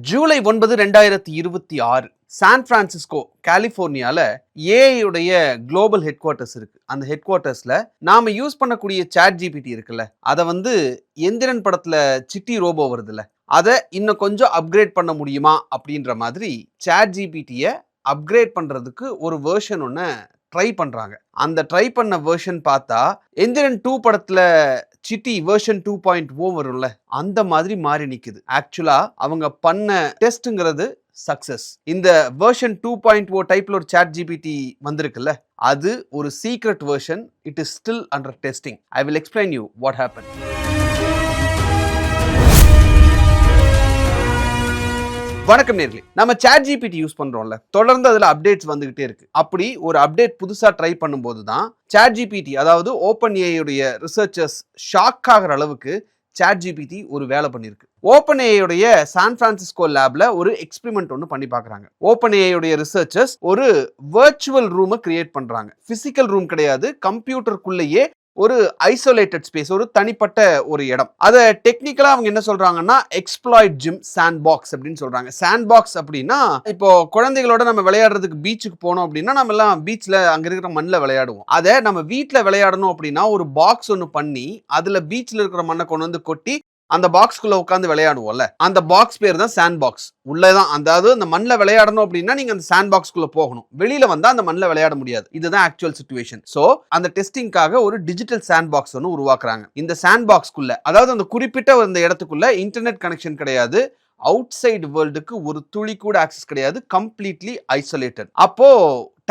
July 9, 2026 San Francisco கலிபோர்னியால AI உடைய global head quarters இருக்கு. அந்த ஹெட் குவார்ட்டர்ஸ்ல நாம யூஸ் பண்ணக்கூடிய சாட் ஜிபிடி இருக்குல்ல, அதை வந்து எந்திரன் படத்துல சிட்டி ரோபோ வருதுல்ல, அதை இன்னும் கொஞ்சம் அப்கிரேட் பண்ண முடியுமா அப்படின்ற மாதிரி சாட் ஜிபிடியை அப்கிரேட் பண்றதுக்கு ஒரு வெர்ஷன் ஒன்று ட்ரை பண்றாங்க. அந்த ட்ரை பண்ண வெர்ஷன் பார்த்தா எந்திரன் 2 படத்துல சிட்டி வெர்ஷன் 2.0 வரும்ல, அந்த மாதிரி மாறி நிக்குது. ஆக்சுவலா அவங்க பண்ண டெஸ்ட்ங்கிறது சக்சஸ். இந்த வெர்ஷன் 2.0 டைப்ல ஒரு சாட் ஜிபிடி வந்திருக்குல்ல, அது ஒரு secret version. It is still under testing. I will explain you what happen. வணக்கம் நேர்களே, நம்ம சாட் ஜிபிடி யூஸ் பண்றோம்ல, தொடர்ந்து அதுல அப்டேட்ஸ் வந்துகிட்டே இருக்கு. அப்படி ஒரு அப்டேட் புதுசா ட்ரை பண்ணும்போது தான் சாட் ஜிபிடி, அதாவது ஓப்பன் ஏஐ உடைய ரிசர்ச்சர்ஸ் ஷாக் ஆகிற அளவுக்கு சாட் ஜிபிடி ஒரு வேலை பண்ணிருக்கு. ஓப்பன் ஏஐ உடைய சான் பிரான்சிஸ்கோ லேப்ல ஒரு எக்ஸ்பெரிமெண்ட் ஒன்று பண்ணி பார்க்கறாங்க. ஓப்பன் ஏஐ உடைய ரிசர்ச்சர்ஸ் ஒரு வர்ச்சுவல் ரூமை கிரியேட் பண்றாங்க. பிசிக்கல் ரூம் கிடையாது, கம்ப்யூட்டருக்குள்ளேயே ஒரு ஐசோலேட்டட் ஸ்பேஸ், ஒரு தனிப்பட்ட ஒரு இடம். அதை டெக்னிக்கலா அவங்க என்ன சொல்றாங்கன்னா எக்ஸ்ப்ளாய்ட் ஜிம் சாண்ட் பாக்ஸ் அப்படின்னு சொல்றாங்க. சாண்ட் பாக்ஸ் அப்படின்னா, இப்போ குழந்தைகளோட நம்ம விளையாடுறதுக்கு பீச்சுக்கு போனோம் அப்படின்னா நம்ம எல்லாம் பீச்ல அங்க இருக்கிற மண்ணில் விளையாடுவோம். அதை நம்ம வீட்டில் விளையாடணும் அப்படின்னா ஒரு பாக்ஸ் ஒன்று பண்ணி அதுல பீச்ல இருக்கிற மண்ணை கொண்டு வந்து கொட்டி அந்த பாக்ஸ்குள்ள உட்காந்து விளையாடுவோம்ல, அந்த பாக்ஸ் பேர் தான் சாண்ட் பாக்ஸ். உள்ளதான், அதாவது அந்த மண்ணில் விளையாடணும் அப்படின்னா நீங்க அந்த சாண்ட் பாக்ஸ்குள்ள போகணும். வெளியில வந்தா அந்த மண்ணில் விளையாட முடியாது. இதுதான் ஆக்சுவல் சிச்சுவேஷன். சோ அந்த டெஸ்டிங்காக ஒரு டிஜிட்டல் சாண்ட் பாக்ஸ் ஒன்று உருவாக்குறாங்க. இந்த சாண்ட் பாக்ஸ்குள்ள, அதாவது அந்த குறிப்பிட்ட அந்த இடத்துக்குள்ள இன்டர்நெட் கனெக்ஷன் கிடையாது, அவுட் சைடு வேர்ல்டுக்கு ஒரு துளி கூட ஆக்சஸ் கிடையாது, கம்ப்ளீட்லி ஐசோலேட்டட். அப்போ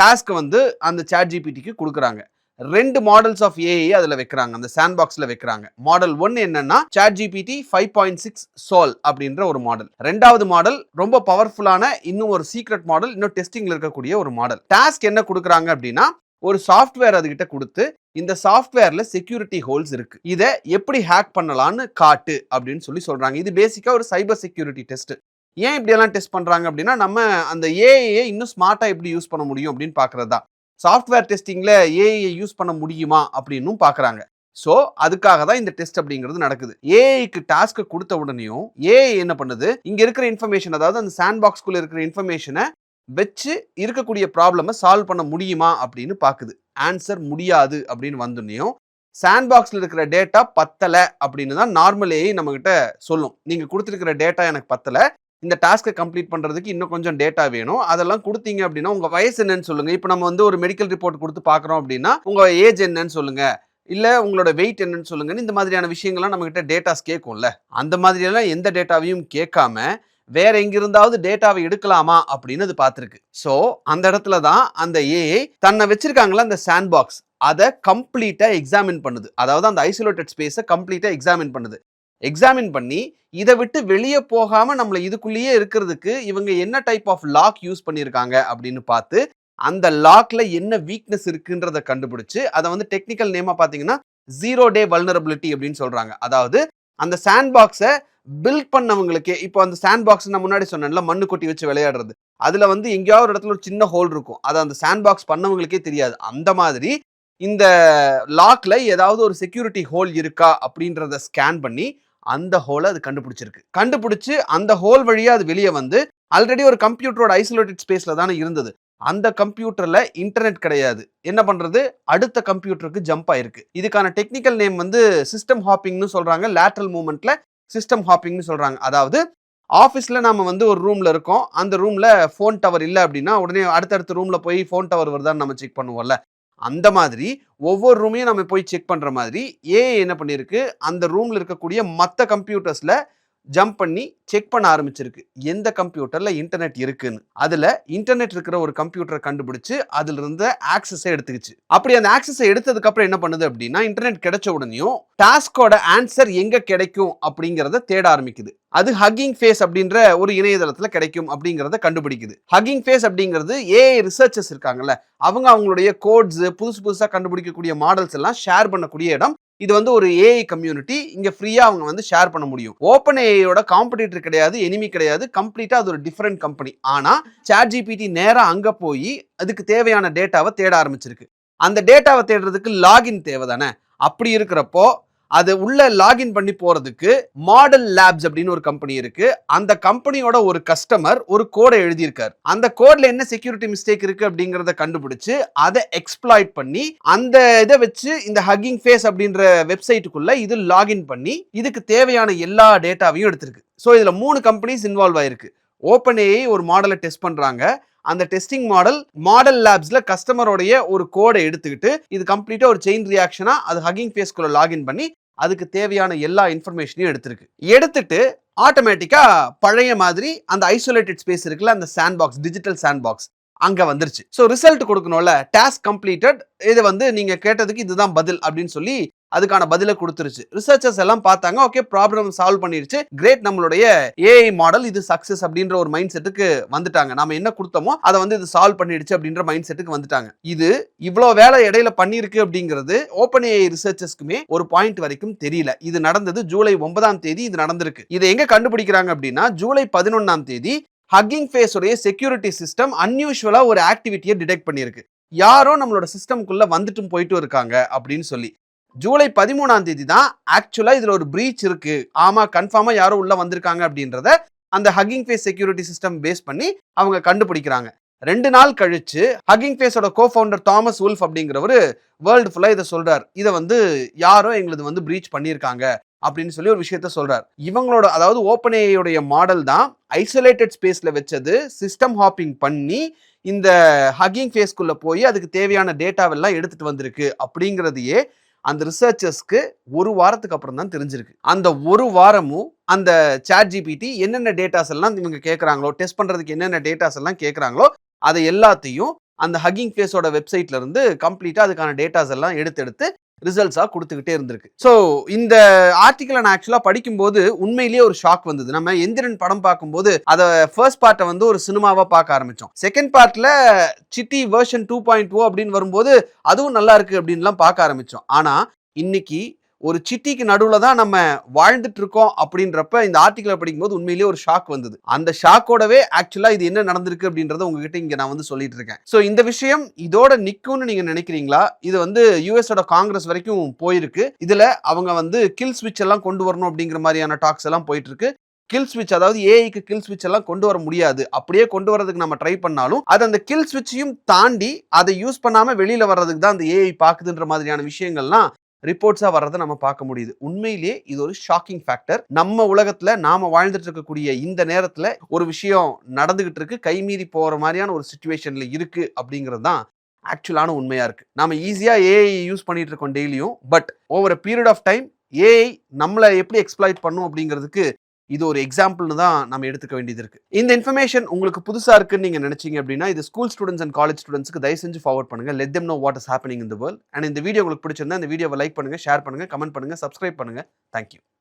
டாஸ்க் வந்து அந்த சாட் ஜிபிடிக்கு கொடுக்குறாங்க. 2 மாடல்ஸ் ஆஃப் ஏஐ அதுல வைக்கிறாங்க, அந்த சாண்ட் பாக்ஸ்ல வைக்கிறாங்க. மாடல் 1 என்னன்னா சாட் ஜிபிடி 5.6 சால் அப்படின்ற ஒரு மாடல். ரெண்டாவது மாடல் ரொம்ப பவர்ஃபுல்லான இன்னும் ஒரு சீக்ரெட் மாடல், இன்னும் டெஸ்டிங்ல இருக்கக்கூடிய ஒரு மாடல். டாஸ்க் என்ன கொடுக்குறாங்க அப்படின்னா, ஒரு சாஃப்ட்வேர் அதுகிட்ட கொடுத்து இந்த சாஃப்ட்வேர்ல செக்யூரிட்டி ஹோல்ஸ் இருக்கு, இதை எப்படி ஹேக் பண்ணலாம்னு காட்டு அப்படின்னு சொல்றாங்க. இது பேசிக்கா ஒரு சைபர் செக்யூரிட்டி டெஸ்ட். ஏன் இப்படி எல்லாம் டெஸ்ட் பண்றாங்க அப்படின்னா, நம்ம அந்த ஏஐ இன்னும் ஸ்மார்ட்டா எப்படி யூஸ் பண்ண முடியும் அப்படின்னு பாக்குறதா. சாஃப்ட்வேர் டெஸ்டிங்ல ஏஐ யூஸ் பண்ண முடியுமா அப்படின்னும் பாக்குறாங்க. சோ அதுக்காக தான் இந்த டெஸ்ட் அப்படிங்கிறது நடக்குது. ஏஐக்கு டாஸ்க் கொடுத்த உடனேயும் ஏஐ என்ன பண்ணுது, இங்க இருக்கிற இன்ஃபர்மேஷன், அதாவது அந்த சாண்ட் பாக்ஸ்குள்ள இருக்கிற இன்ஃபர்மேஷனை வச்சு இருக்கக்கூடிய ப்ராப்ளமை சால்வ் பண்ண முடியுமா அப்படின்னு பாக்குது. ஆன்சர் முடியாது அப்படின்னு வந்தோடனையும் சாண்ட் பாக்ஸ்ல இருக்கிற டேட்டா பத்தல அப்படின்னு தான் நார்மல் ஏஐ நம்ம கிட்ட சொல்லும். நீங்க கொடுத்துருக்கிற டேட்டா எனக்கு பத்தல, இந்த டாஸ்க்கை கம்ப்ளீட் பண்றதுக்கு இன்னும் கொஞ்சம் டேட்டா வேணும், அதெல்லாம் கொடுத்தீங்க அப்படின்னா உங்க வயசு என்னன்னு சொல்லுங்க. இப்போ நம்ம வந்து ஒரு மெடிக்கல் ரிப்போர்ட் கொடுத்து பார்க்குறோம் அப்படின்னா உங்க ஏஜ் என்னன்னு சொல்லுங்க, இல்ல உங்களோட வெயிட் என்னன்னு சொல்லுங்க. இந்த மாதிரியான விஷயங்கள்லாம் நம்ம கிட்ட டேட்டாஸ் கேட்கும்ல, அந்த மாதிரியெல்லாம் எந்த டேட்டாவையும் கேட்காம வேற எங்கிருந்தாவது டேட்டாவை எடுக்கலாமா அப்படின்னு அது பார்த்துருக்கு. ஸோ அந்த இடத்துல தான் அந்த ஏஐ தன்னை வச்சிருக்காங்களா அந்த சாண்ட் பாக்ஸ், அதை கம்ப்ளீட்டா எக்ஸாமின் பண்ணுது. அதாவது அந்த ஐசோலேட்டட் ஸ்பேஸை கம்ப்ளீட்டா எக்ஸாமின் பண்ணுது. எக்ஸாமின் பண்ணி இதை விட்டு வெளியே போகாம நம்மள இதுக்குள்ளேயே இருக்கிறதுக்கு இவங்க என்ன டைப் ஆஃப் லாக் யூஸ் பண்ணியிருக்காங்க அப்படின்னு பார்த்து அந்த லாக்ல என்ன வீக்னஸ் இருக்குன்றத கண்டுபிடிச்சு அதை வந்து டெக்னிக்கல் நேமா பாத்தீங்கன்னா 0 day வல்னரபிலிட்டி அப்படின்னு சொல்றாங்க. அதாவது அந்த சாண்ட் பாக்ஸை பில்ட் பண்ணவங்களுக்கே, இப்போ அந்த சாண்ட் பாக்ஸ் நான் முன்னாடி சொன்னேன்ல, மண்ணு கொட்டி வச்சு விளையாடுறது, அதுல வந்து எங்கேயாவது ஒரு இடத்துல ஒரு சின்ன ஹோல் இருக்கும், அது அந்த சாண்ட் பாக்ஸ் பண்ணவங்களுக்கே தெரியாது. அந்த மாதிரி இந்த லாக்ல ஏதாவது ஒரு செக்யூரிட்டி ஹோல் இருக்கா அப்படின்றத ஸ்கேன் பண்ணி அந்த ஹோலை அது கண்டுபிடிச்சு அந்த ஹோல் வழியா அது வெளியே வந்து, ஆல்ரெடி ஒரு கம்ப்யூட்டரோட ஐசோலேட்டட் ஸ்பேஸ்ல தானே இருந்தது, அந்த கம்ப்யூட்டர்ல இன்டர்நெட் கிடையாது, என்ன பண்றது, அடுத்த கம்ப்யூட்டருக்கு ஜம்ப் ஆயிருக்கு. இதுக்கான டெக்னிக்கல் நேம் வந்து சிஸ்டம் ஹாப்பிங்னு சொல்றாங்க. லேட்டரல் மூவ்மெண்ட்ல சிஸ்டம் ஹாப்பிங்னு சொல்றாங்க. அதாவது ஆஃபீஸ்ல நாம வந்து ஒரு ரூம்ல இருக்கோம், அந்த ரூம்ல ஃபோன் டவர் இல்லை அப்படின்னா உடனே அடுத்தடுத்த ரூம்ல போய் ஃபோன் டவர் வருதான்னு நம்ம செக் பண்ணுவோம்ல, அந்த மாதிரி ஒவ்வொரு ரூமையும் நம்ம போய் செக் பண்ற மாதிரி ஏஐ என்ன பண்ணிருக்கு, அந்த ரூம்ல இருக்கக்கூடிய மற்ற கம்ப்யூட்டர்ஸ்ல ஜம்ப் பண்ணி செக் பண்ண ஆரம்பிச்சிருக்கு எந்த கம்ப்யூட்டர்ல இன்டர்நெட் இருக்குன்னு. அதுல இன்டர்நெட் இருக்கிற ஒரு கம்ப்யூட்டரை கண்டுபிடிச்சு அதுல இருந்த ஆக்சஸை எடுத்துக்கிச்சு. அப்படி அந்த ஆக்சஸை எடுத்ததுக்கு அப்புறம் என்ன பண்ணுது அப்படின்னா, இன்டர்நெட் கிடைச்ச உடனேயும் டாஸ்கோட ஆன்சர் எங்க கிடைக்கும் அப்படிங்கறத தேட ஆரம்பிக்குது. அது ஹக்கிங் ஃபேஸ் அப்படின்ற ஒரு இணையதளத்துல கிடைக்கும் அப்படிங்கறத கண்டுபிடிக்குது. ஹக்கிங் ஃபேஸ் அப்படிங்கிறது ஏஐ ரிசர்ச்சர்ஸ் இருக்காங்கல்ல, அவங்களுடைய கோட்ஸ், புதுசா கண்டுபிடிக்கக்கூடிய மாடல்ஸ் எல்லாம் ஷேர் பண்ணக்கூடிய இடம். இது வந்து ஒரு ஏஐ கம்யூனிட்டி, இங்க ஃப்ரீயா அவங்க வந்து ஷேர் பண்ண முடியும். ஓப்பன் ஏஐயோட காம்படிட்டர் கிடையாது, எனிமி கிடையாது, கம்ப்ளீட்டா அது ஒரு டிஃபரெண்ட் கம்பெனி. ஆனா சாட் ஜிபிடி நேரா அங்க போய் அதுக்கு தேவையான டேட்டாவை தேட ஆரம்பிச்சிருக்கு. அந்த டேட்டாவை தேடுறதுக்கு லாகின் தேவை தானே. அப்படி இருக்கிறப்போ அது உள்ள லாகின் பண்ணி போறதுக்கு மாடல் லேப்ஸ் அப்படின்னு ஒரு கம்பெனி இருக்கு. அந்த கம்பெனியோட ஒரு கஸ்டமர் ஒரு கோடை எழுதியிருக்காரு. அந்த கோட்ல என்ன செக்யூரிட்டி மிஸ்டேக் இருக்கு அப்படிங்கறத கண்டுபிடிச்சு அதை எக்ஸ்ப்ளாய்ட் பண்ணி அந்த இதை வச்சு இந்த ஹக்கிங் ஃபேஸ் அப்படின்ற வெப்சைட்டுக்குள்ள இது லாகின் பண்ணி இதுக்கு தேவையான எல்லா டேட்டாவையும் எடுத்திருக்கு. ஸோ இதுல 3 கம்பெனிஸ் இன்வால்வ் ஆயிருக்கு. OpenAI ஒரு மாடலை டெஸ்ட் பண்றாங்க. அந்த டெஸ்டிங் மாடல் லேப்ஸ்ல கஸ்டமரோடைய ஒரு கோடை எடுத்துக்கிட்டு இது கம்ப்ளீட்டா ஒரு செயின் ரியாக்ஷனா அது ஹக்கிங் ஃபேஸ்க்குள்ள லாகின் பண்ணி அதுக்கு தேவையான எல்லா இன்ஃபர்மேஷனையும் எடுத்துட்டு ஆட்டோமேட்டிக்கா பழைய மாதிரி அந்த ஐசோலேட்டட் ஸ்பேஸ் இருக்குல்ல, அந்த சாண்ட்பாக்ஸ், டிஜிட்டல் சாண்ட்பாக்ஸ் அங்க வந்துருச்சு. ஸோ ரிசல்ட் கொடுக்கணும்ல, டாஸ்க் கம்ப்ளீட்டட், இது நீங்க கேட்டதுக்கு இதுதான் பதில் அப்படின்னு சொல்லி அதுக்கான பதிலை கொடுத்துருச்சு. ரிசர்ச்சர்ஸ் எல்லாம் பார்த்தாங்க, ஓகே ப்ராப்ளம் சால்வ் பண்ணிருச்சு, கிரேட், நம்மளுடைய ஏஐ மாடல் இது சக்சஸ் அப்படின்ற ஒரு மைண்ட் செட்டுக்கு வந்துட்டாங்க. நாம என்ன கொடுத்தோமோ அதை இது சால்வ் பண்ணிடுச்சு அப்படின்ற மைண்ட் செட்டுக்கு வந்துட்டாங்க. இது இவ்வளவு வேலை இடையில பண்ணிருக்கு அப்படிங்கிறது OpenAI ரிசர்ச்சர்ஸ்க்குமே ஒரு பாயிண்ட் வரைக்கும் தெரியல. இது நடந்தது ஜூலை 9ஆம் தேதி இது நடந்திருக்கு. இதை எங்க கண்டுபிடிக்கிறாங்க அப்படின்னா ஜூலை 11ஆம் தேதி ஹக்கிங் ஃபேஸ் உடைய செக்யூரிட்டி சிஸ்டம் அன்யூஷுவலா ஒரு ஆக்டிவிட்டியை டிடெக்ட் பண்ணிருக்கு. யாரோ நம்மளோட சிஸ்டம்குள்ள வந்துட்டும் போயிட்டு இருக்காங்க அப்படின்னு சொல்லி. ஜூலை 13ஆம் தேதி தான் ஆக்சுவலா இதுல ஒரு பிரீச் இருக்கு, ஆமா கன்ஃபார்மா யாரோ உள்ள வந்திருக்காங்க அப்படின்றத அந்த Hugging Face security system base பண்ணி அவங்க கண்டுபிடிக்கிறாங்க. 2 நாள் கழிச்சு ஹக்கிங் ஃபேஸோட கோஃபவுண்டர் தாமஸ் உல்ஃப் அப்படிங்கிறவரு வேர்ல்டு ஃபுல்லா இதை சொல்றாரு. இதை யாரோ எங்களுக்கு பிரீச் பண்ணியிருக்காங்க அப்படின்னு சொல்லி ஒரு விஷயத்த சொல்றாரு. இவங்களோட, அதாவது ஓப்பன்ஏஐயோட மாடல் தான் ஐசோலேட்டட் ஸ்பேஸ்ல வச்சது சிஸ்டம் ஹாப்பிங் பண்ணி இந்த ஹக்கிங் ஃபேஸ்க்குள்ள போய் அதுக்கு தேவையான டேட்டாவெல்லாம் எடுத்துட்டு வந்திருக்கு அப்படிங்கிறதையே அந்த ரிசர்ச்சர்ஸ்க்கு ஒரு வாரத்துக்கு அப்புறம் தான் தெரிஞ்சிருக்கு. அந்த ஒரு வாரமும் அந்த ChatGPT என்னென்ன டேட்டாஸ் எல்லாம் இவங்க கேட்கறாங்களோ, டெஸ்ட் பண்றதுக்கு என்னென்ன டேட்டாஸ் எல்லாம் கேட்கறாங்களோ அதை எல்லாத்தையும் அந்த ஹக்கிங் ஃபேஸோட வெப்சைட்ல இருந்து கம்ப்ளீட்டா அதுக்கான டேட்டாஸ் எல்லாம் எடுத்து ரிசல்ட்ஸா கொடுத்துக்கிட்டே இருந்திருக்கு. ஸோ இந்த ஆர்டிக்கலை நான் ஆக்சுவலா படிக்கும்போது உண்மையிலேயே ஒரு ஷாக் வந்தது. நம்ம எந்திரன் படம் பார்க்கும்போது அதை ஃபர்ஸ்ட் பார்ட்டை ஒரு சினிமாவா பார்க்க ஆரம்பிச்சோம். செகண்ட் பார்ட்ல சிட்டி வெர்ஷன் 2.0 அப்படின்னு வரும்போது அதுவும் நல்லா இருக்கு அப்படின்லாம் பார்க்க ஆரம்பிச்சோம். ஆனா இன்னைக்கு ஒரு சிட்டிக்கு நடுவுல தான் நம்ம வாழ்ந்துட்டு இருக்கோம் அப்படின்றப்ப இந்த ஆர்டிக்கலை படிக்கும்போது உண்மையிலேயே ஒரு ஷாக் வந்தது. அந்த ஷாக்கோடவே ஆக்சுவலா இது என்ன நடந்திருக்கு அப்படின்றத உங்ககிட்ட இங்க நான் சொல்லிட்டு இருக்கேன். சோ இந்த விஷயம் இதோட நிக்கும்னு நீங்க நினைக்கிறீங்களா? இது யூஎஸோட காங்கிரஸ் வரைக்கும் போயிருக்கு. இதுல அவங்க கில் ஸ்விட்ச் எல்லாம் கொண்டு வரணும் அப்படிங்கிற மாதிரியான டாக்ஸ் எல்லாம் போயிட்டு இருக்கு. கில் ஸ்விட்ச், அதாவது ஏஐக்கு கில் ஸ்விட்ச் எல்லாம் கொண்டு வர முடியாது. அப்படியே கொண்டு வரதுக்கு நம்ம ட்ரை பண்ணாலும் அது அந்த கில் ஸ்விட்சையும் தாண்டி அதை யூஸ் பண்ணாம வெளியில வர்றதுக்கு தான் அந்த ஏஐ பாக்குதுன்ற மாதிரியான விஷயங்கள்லாம் ரிப்போர்ட்ஸா வர்றதை நம்ம பார்க்க முடியுது. உண்மையிலேயே இது ஒரு ஷாக்கிங் ஃபேக்டர். நம்ம உலகத்துல நாம வாழ்ந்துட்டு இருக்கக்கூடிய இந்த நேரத்துல ஒரு விஷயம் நடந்துகிட்டு இருக்கு, கைமீறி போற மாதிரியான ஒரு சிச்சுவேஷன்ல இருக்கு அப்படிங்கிறது தான் ஆக்சுவலான உண்மையா இருக்கு. நாம ஈஸியா ஏஐ யூஸ் பண்ணிட்டு இருக்கோம் டெய்லியும். But over a period of time AI நம்மளை எப்படி எக்ஸ்ப்ளாய்ட் பண்ணும் அப்படிங்கிறதுக்கு இது ஒரு எக்ஸாம்பிள்னு தான் நம்ம எடுத்துக்க வேண்டியது இருக்கு. இந்த இன்ஃபர்மேஷன் உங்களுக்கு புதுசா இருக்குன்னு நீங்க நினைச்சீங்க அப்படின்னா இது ஸ்கூல் ஸ்டூடெண்ட்ஸ் அண்ட் காலேஜ் ஸ்டூடெண்ட்ஸ்க்கு தயவு செஞ்சு ஃபார்வர்ட் பண்ணுங்க. Let them know what is happening in the world. And இந்த வீடியோ உங்களுக்கு பிடிச்சிருந்தா இந்த வீடியோவை லைக் பண்ணுங்க, ஷேர் பண்ணுங்க, கமெண்ட் பண்ணுங்க, சப்ஸ்கிரைப் பண்ணுங்க. தேங்க்யூ.